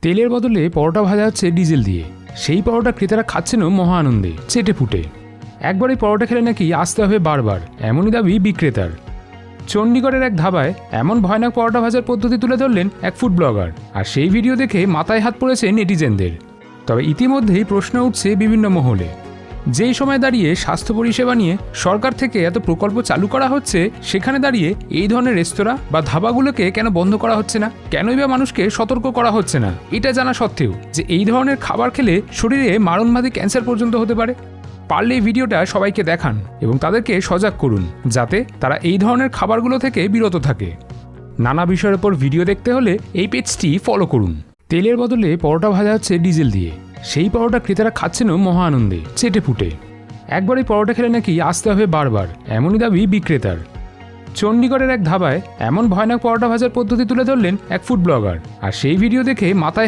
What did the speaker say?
তেলের বদলে পরোটা ভাজা হচ্ছে ডিজেল দিয়ে। সেই পরোটা ক্রেতারা খাচ্ছেনও মহা আনন্দে, চেটে ফুটে। একবারই পরোটা খেলে নাকি আসতে হবে বারবার, এমনই দাবি বিক্রেতার। চণ্ডীগড়ের এক ধাবায় এমন ভয়ানক পরোটা ভাজার পদ্ধতি তুলে ধরলেন এক ফুড ব্লগার, আর সেই ভিডিও দেখে মাথায় হাত পড়েছে নেটিজেনদের। তবে ইতিমধ্যেই প্রশ্ন উঠছে বিভিন্ন মহলে, যেই সময় দাঁড়িয়ে স্বাস্থ্য পরিষেবা নিয়ে সরকার থেকে এত প্রকল্প চালু করা হচ্ছে, সেখানে দাঁড়িয়ে এই ধরনের রেস্তোরাঁ বা ধাবাগুলোকে কেন বন্ধ করা হচ্ছে না? কেনই বা মানুষকে সতর্ক করা হচ্ছে না, এটা জানা সত্ত্বেও যে এই ধরনের খাবার খেলে শরীরে মারণবাদী ক্যান্সার পর্যন্ত হতে পারে? পারলে এই ভিডিওটা সবাইকে দেখান এবং তাদেরকে সজাগ করুন, যাতে তারা এই ধরনের খাবারগুলো থেকে বিরত থাকে। নানা বিষয়ের উপর ভিডিও দেখতে হলে এই পেজটি ফলো করুন। তেলের বদলে পরোটা ভাজা হচ্ছে ডিজেল দিয়ে। সেই পরোটা ক্রেতারা খাচ্ছেনও মহা আনন্দে, চেটে ফুটে। একবারই পরোটা খেলে নাকি আসতে হবে বারবার, এমনই দাবি বিক্রেতার। চণ্ডীগড়ের এক ধাবায় এমন ভয়ানক পরোটা ভাজার পদ্ধতি তুলে ধরলেন এক ফুড ব্লগার, আর সেই ভিডিও দেখে মাথায়